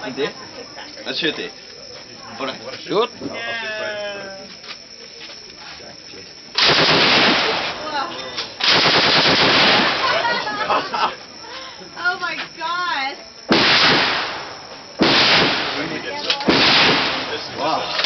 Inte? Men shoot it. Alright. Shoot. Oh my god! Wow.